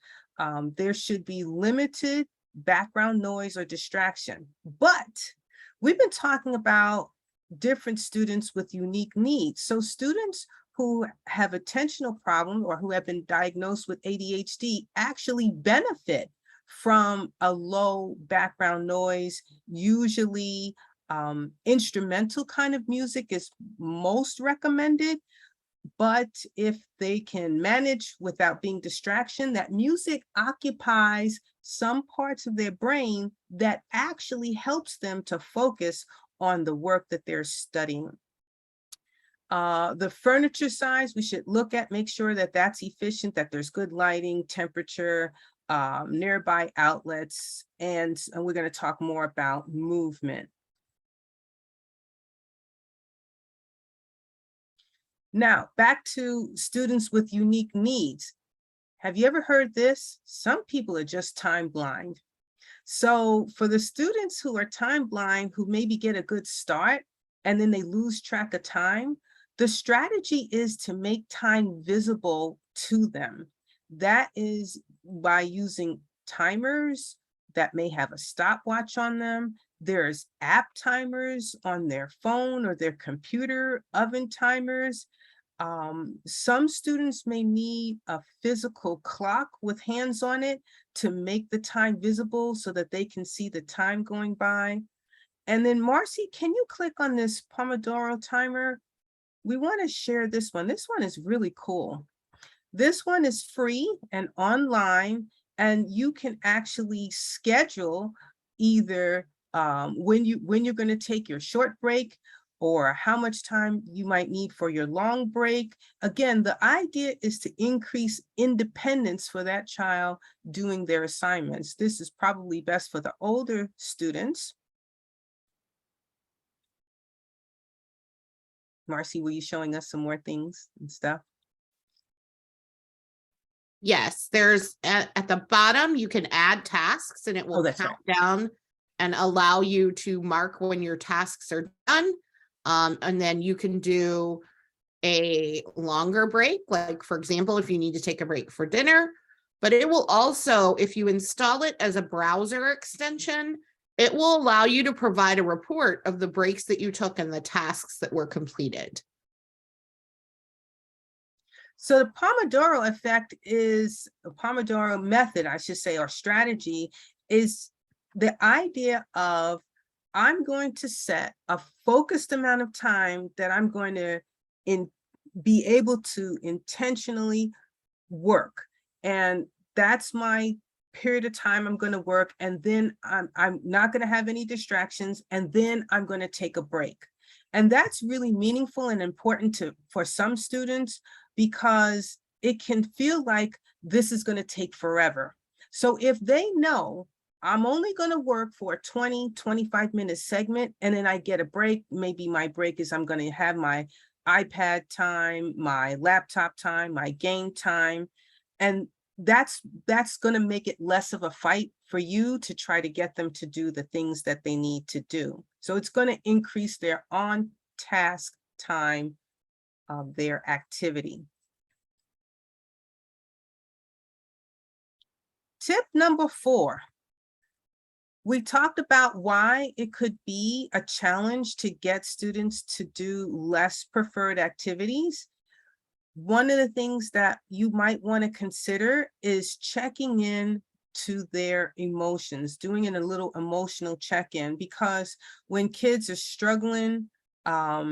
There should be limited background noise or distraction. But we've been talking about different students with unique needs. So students who have attentional problems or who have been diagnosed with ADHD actually benefit from a low background noise. Usually instrumental kind of music is most recommended, but if they can manage without being distraction, that music occupies some parts of their brain that actually helps them to focus on the work that they're studying. The furniture size, we should look at, make sure that that's efficient, that there's good lighting, temperature, nearby outlets, and we're going to talk more about movement. Now, back to students with unique needs. Have you ever heard this? Some people are just time blind. So for the students who are time blind, who maybe get a good start and then they lose track of time, the strategy is to make time visible to them. that is by using timers that may have a stopwatch on them. There's app timers on their phone or their computer, oven timers. Some students may need a physical clock with hands on it to make the time visible so that they can see the time going by. And then Marcy, can you click on this Pomodoro timer? We want to share this one. This one is really cool. This one is free and online, and you can actually schedule either when you're going to take your short break or how much time you might need for your long break. Again, the idea is to increase independence for that child doing their assignments. This is probably best for the older students. Marcy, were you showing us some more things and stuff? Yes, there's at the bottom, you can add tasks and it will that's count down and allow you to mark when your tasks are done. And then you can do a longer break, like for example, if you need to take a break for dinner, but it will also, if you install it as a browser extension, it will allow you to provide a report of the breaks that you took and the tasks that were completed. So the Pomodoro effect is a Pomodoro method, I should say, or strategy is the idea of I'm going to set a focused amount of time that I'm going to be able to intentionally work. And that's my period of time I'm going to work. And then I'm not going to have any distractions. And then I'm going to take a break. And that's really meaningful and important for some students, because it can feel like this is going to take forever. So if they know I'm only going to work for a 20-25-minute segment, and then I get a break, maybe my break is I'm going to have my iPad time, my laptop time, my game time, and that's going to make it less of a fight for you to try to get them to do the things that they need to do. So it's going to increase their on-task time of their activity. Tip number 4. We talked about why it could be a challenge to get students to do less preferred activities. One of the things that you might want to consider is checking in to their emotions, doing a little emotional check-in, because when kids are struggling, their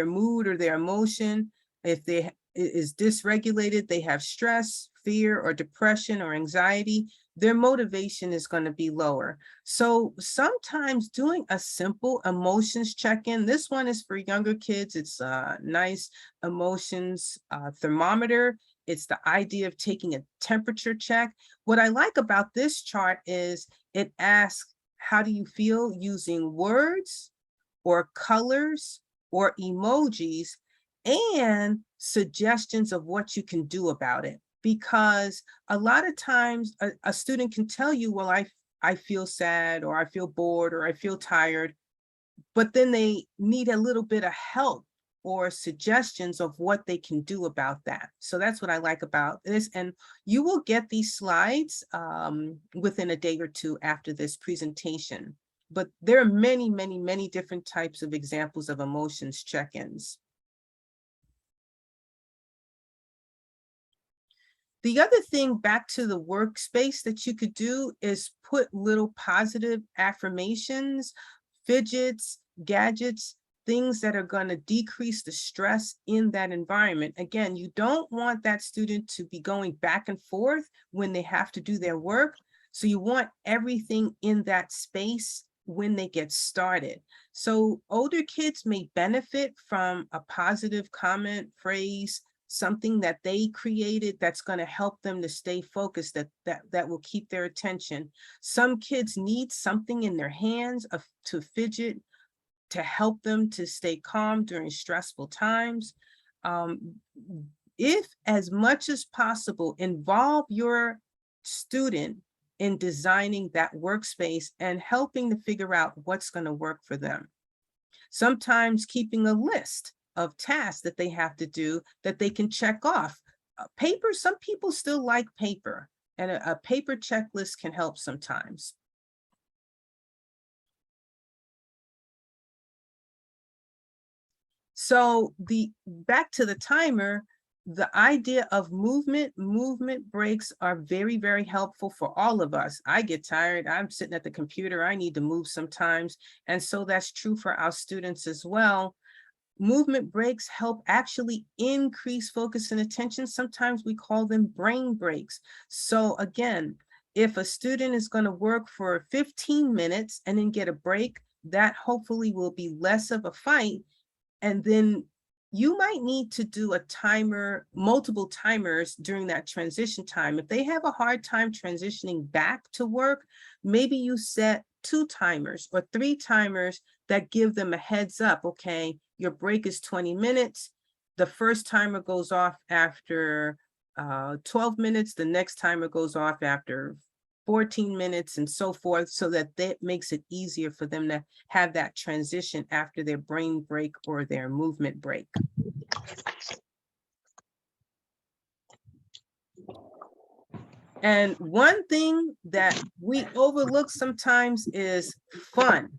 mood or their emotion, if they is dysregulated, they have stress, fear, or depression or anxiety, their motivation is going to be lower. So sometimes doing a simple emotions check-in, this one is for younger kids. It's a nice emotions thermometer. It's the idea of taking a temperature check. What I like about this chart is it asks, how do you feel, using words or colors or emojis, and suggestions of what you can do about it. Because a lot of times a student can tell you, well, I feel sad, or I feel bored, or I feel tired, but then they need a little bit of help or suggestions of what they can do about that. So that's what I like about this. And you will get these slides within a day or two after this presentation. But there are many, many, many different types of examples of emotions check-ins. The other thing, back to the workspace, that you could do is put little positive affirmations, fidgets, gadgets, things that are going to decrease the stress in that environment. Again, you don't want that student to be going back and forth when they have to do their work. So you want everything in that space when they get started. So older kids may benefit from a positive comment, phrase, something that they created that's going to help them to stay focused, that will keep their attention. Some kids need something in their hands to fidget, to help them to stay calm during stressful times. If, as much as possible, involve your student in designing that workspace and helping to figure out what's going to work for them. Sometimes keeping a list of tasks that they have to do that they can check off. Paper, some people still like paper, and a paper checklist can help sometimes. So back to the timer, the idea of movement breaks are very, very helpful for all of us. I get tired, I'm sitting at the computer, I need to move sometimes. And so that's true for our students as well. Movement breaks help actually increase focus and attention. Sometimes we call them brain breaks. So again, if a student is going to work for 15 minutes and then get a break, that hopefully will be less of a fight. And then you might need to do a timer, multiple timers during that transition time. If they have a hard time transitioning back to work, maybe you set 2 timers or 3 timers that give them a heads up. Okay, your break is 20 minutes. The first timer goes off after 12 minutes. The next timer goes off after 14 minutes and so forth, so that makes it easier for them to have that transition after their brain break or their movement break. And one thing that we overlook sometimes is fun.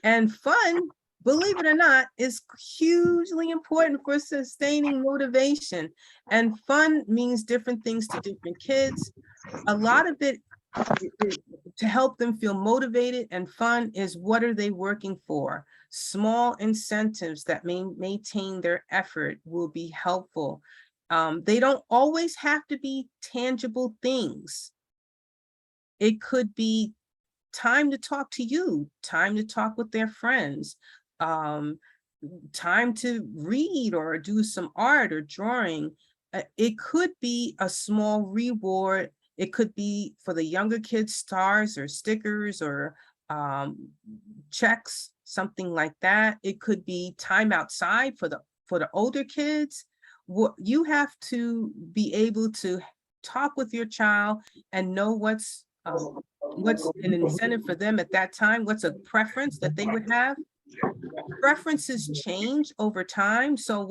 And fun, believe it or not, is hugely important for sustaining motivation. And fun means different things to different kids. A lot of it to help them feel motivated and fun is, what are they working for? Small incentives that maintain their effort will be helpful. They don't always have to be tangible things. It could be time to talk to you, time to talk with their friends, time to read or do some art or drawing. It could be a small reward. It could be, for the younger kids, stars or stickers or checks, something like that. It could be time outside for the older kids. You have to be able to talk with your child and know what's an incentive for them at that time, what's a preference that they would have. Preferences change over time. So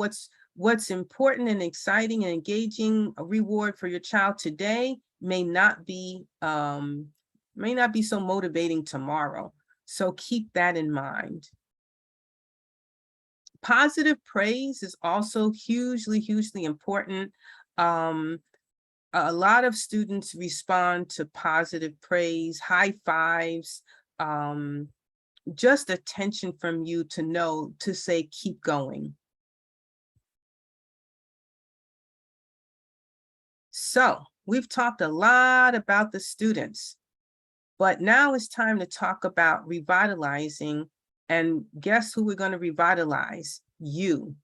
what's important and exciting and engaging, a reward for your child today may not be so motivating tomorrow. So keep that in mind. Positive praise is also hugely important. A lot of students respond to positive praise, high fives, just attention from you to say, keep going. So we've talked a lot about the students, but now it's time to talk about revitalizing. And guess who we're going to revitalize? You.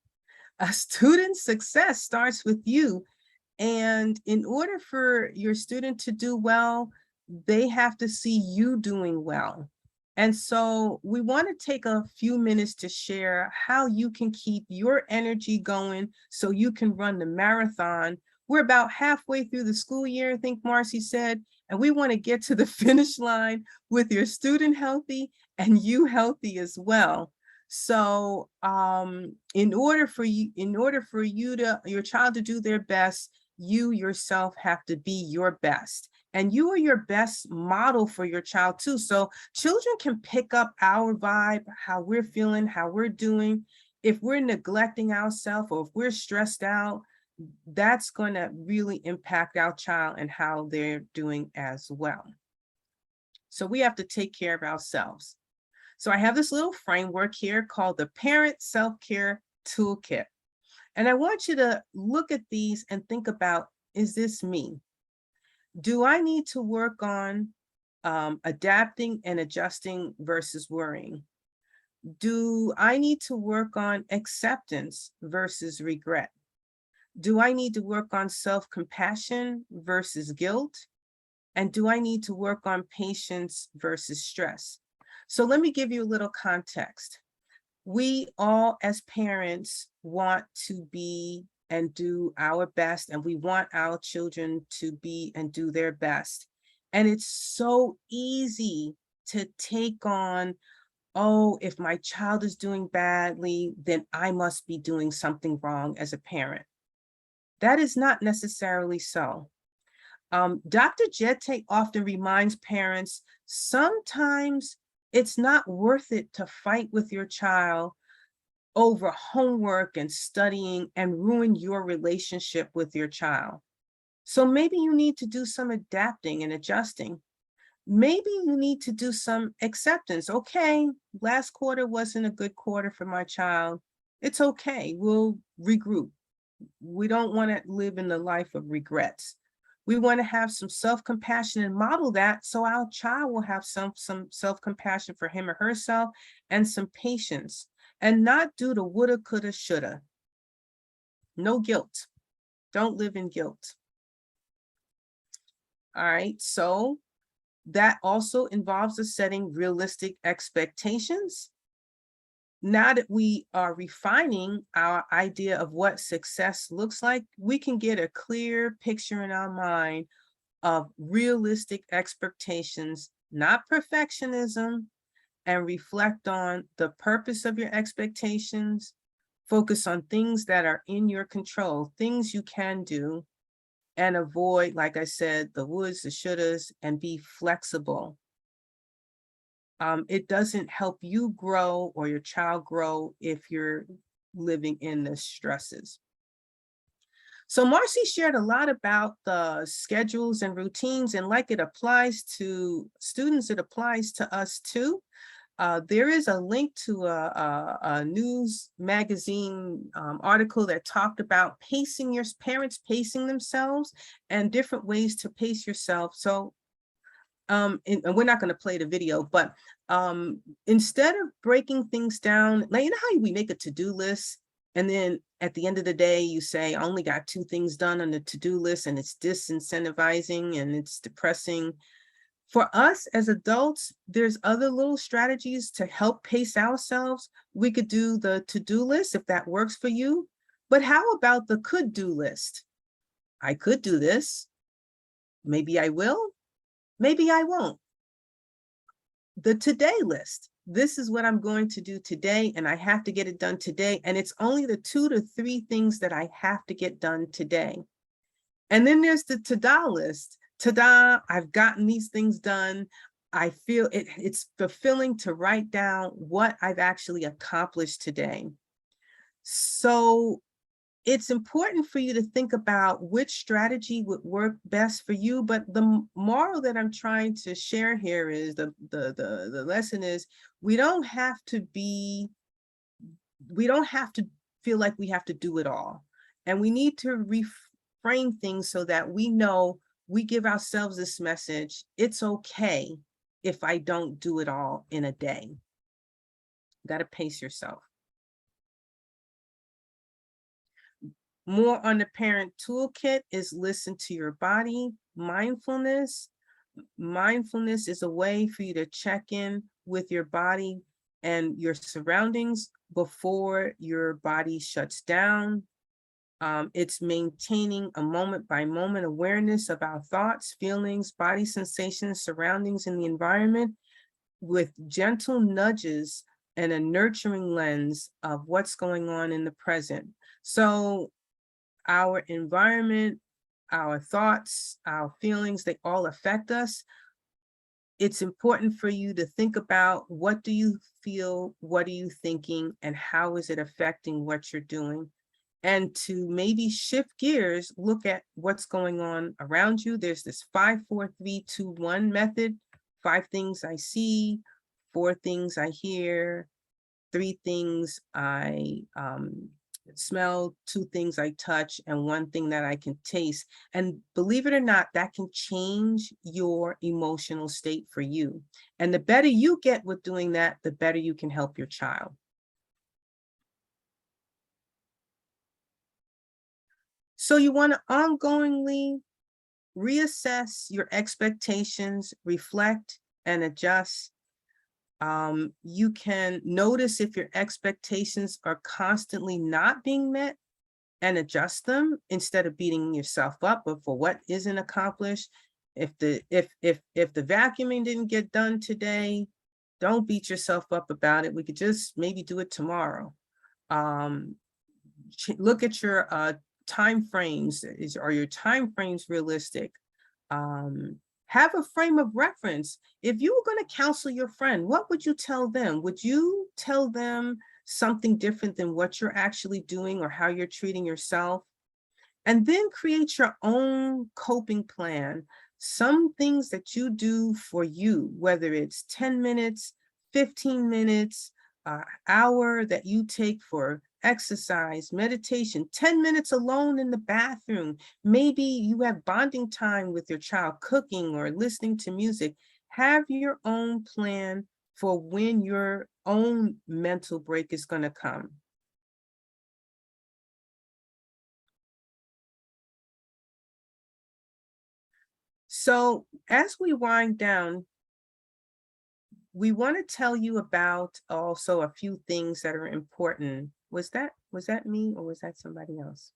A student's success starts with you. And in order for your student to do well, they have to see you doing well. And so we want to take a few minutes to share how you can keep your energy going so you can run the marathon. We're about halfway through the school year, I think Marcy said, and we want to get to the finish line with your student healthy and you healthy as well. So in order for your child to do their best, you yourself have to be your best. And you are your best model for your child too. So children can pick up our vibe, how we're feeling, how we're doing. If we're neglecting ourselves or if we're stressed out, that's going to really impact our child and how they're doing as well. So we have to take care of ourselves. So I have this little framework here called the Parent Self-Care Toolkit. And I want you to look at these and think about, is this me? Do I need to work on adapting and adjusting versus worrying? Do I need to work on acceptance versus regret? Do I need to work on self-compassion versus guilt? And do I need to work on patience versus stress? So let me give you a little context. We all as parents want to be and do our best, and we want our children to be and do their best. And it's so easy to take on oh, if my child is doing badly, then I must be doing something wrong as a parent. That is not necessarily so. Dr. Jete often reminds parents, sometimes it's not worth it to fight with your child over homework and studying and ruin your relationship with your child. So maybe you need to do some adapting and adjusting. Maybe you need to do some acceptance. Okay, last quarter wasn't a good quarter for my child. It's okay, we'll regroup. We don't want to live in the life of regrets. We want to have some self-compassion and model that so our child will have some self-compassion for him or herself and some patience, and not do the woulda, coulda, shoulda. No guilt. Don't live in guilt. All right, so that also involves us setting realistic expectations. Now that we are refining our idea of what success looks like, we can get a clear picture in our mind of realistic expectations, not perfectionism, and reflect on the purpose of your expectations. Focus on things that are in your control, things you can do, and avoid, like I said, the woulds, the shouldas, and be flexible. It doesn't help you grow or your child grow if you're living in the stresses. So Marcy shared a lot about the schedules and routines, and like it applies to students, it applies to us too. There is a link to a news magazine article that talked about pacing your parents, pacing themselves, and different ways to pace yourself. So and we're not going to play the video, but instead of breaking things down, like, you know how we make a to-do list, and then at the end of the day, you say, I only got 2 things done on the to-do list, and it's disincentivizing and it's depressing. For us as adults, there's other little strategies to help pace ourselves. We could do the to-do list if that works for you, but how about the could-do list? I could do this. Maybe I will. Maybe I won't. The today list. This is what I'm going to do today, and I have to get it done today. And it's only the 2 to 3 things that I have to get done today. And then there's the to-do list. Ta-da, I've gotten these things done. I feel it's fulfilling to write down what I've actually accomplished today. So it's important for you to think about which strategy would work best for you. But the moral that I'm trying to share here is the lesson is we don't have to feel like we have to do it all. And we need to reframe things so that we know we give ourselves this message. It's okay if I don't do it all in a day. You got to pace yourself. More on the parent toolkit is listen to your body. Mindfulness. Mindfulness is a way for you to check in with your body and your surroundings before your body shuts down. It's maintaining a moment by moment awareness of our thoughts, feelings, body sensations, surroundings, and the environment with gentle nudges and a nurturing lens of what's going on in the present. So our environment, our thoughts, our feelings, they all affect us. It's important for you to think about, what do you feel, what are you thinking, and how is it affecting what you're doing? And to maybe shift gears, look at what's going on around you. There's this 5, 4, 3, 2, 1 method. 5 things I see, 4 things I hear, 3 things I smell, 2 things I touch, and 1 thing that I can taste. And believe it or not, that can change your emotional state for you. And the better you get with doing that, the better you can help your child. So you want to ongoingly reassess your expectations, reflect and adjust. You can notice if your expectations are constantly not being met and adjust them instead of beating yourself up for what isn't accomplished. If the vacuuming didn't get done today, don't beat yourself up about it. We could just maybe do it tomorrow. Look at your timeframes. Are your timeframes realistic? Have a frame of reference. If you were going to counsel your friend, what would you tell them? Would you tell them something different than what you're actually doing or how you're treating yourself? And then create your own coping plan. Some things that you do for you, whether it's 10 minutes, 15 minutes, hour that you take for exercise, meditation, 10 minutes alone in the bathroom. Maybe you have bonding time with your child, cooking or listening to music. Have your own plan for when your own mental break is going to come. So as we wind down, we want to tell you about also a few things that are important. Was that me or was that somebody else?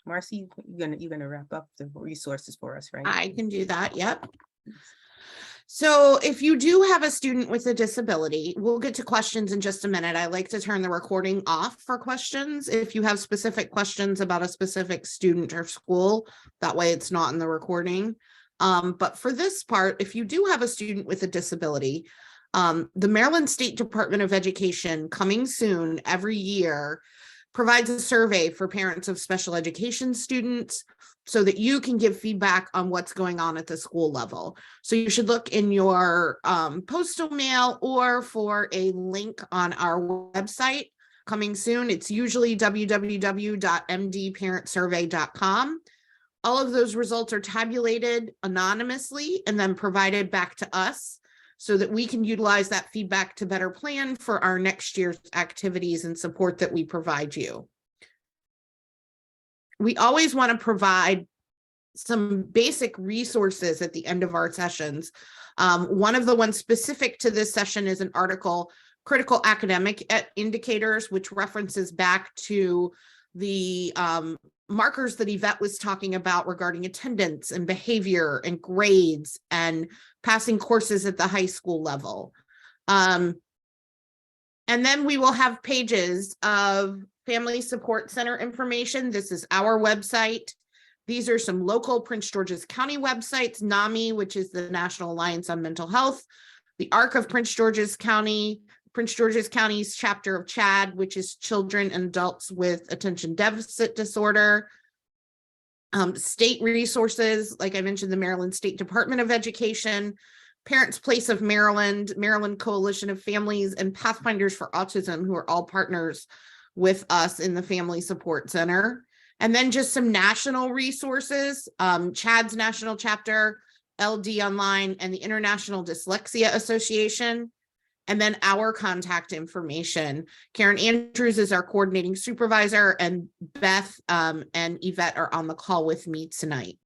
Marcy, you're gonna wrap up the resources for us, right? I can do that. Yep. So if you do have a student with a disability, we'll get to questions in just a minute. I like to turn the recording off for questions. If you have specific questions about a specific student or school, that way it's not in the recording. But for this part, if you do have a student with a disability, the Maryland State Department of Education, coming soon every year, provides a survey for parents of special education students so that you can give feedback on what's going on at the school level. So you should look in your postal mail or for a link on our website coming soon. It's usually www.mdparentsurvey.com. All of those results are tabulated anonymously and then provided back to us so that we can utilize that feedback to better plan for our next year's activities and support that we provide you. We always want to provide some basic resources at the end of our sessions. One of the ones specific to this session is an article, Critical Academic Indicators, which references back to the markers that Yvette was talking about regarding attendance and behavior and grades and passing courses at the high school level. And then we will have pages of Family Support Center information. This is our website. These are some local Prince George's County websites, NAMI, which is the National Alliance on Mental Health, the ARC of Prince George's County, Prince George's County's chapter of CHADD, which is Children and Adults with Attention Deficit Disorder. State resources, like I mentioned, the Maryland State Department of Education, Parents Place of Maryland, Maryland Coalition of Families, and Pathfinders for Autism, who are all partners with us in the Family Support Center. And then just some national resources, CHADD's national chapter, LD Online, and the International Dyslexia Association. And then our contact information. Karen Andrews is our coordinating supervisor, and Beth and Yvette are on the call with me tonight.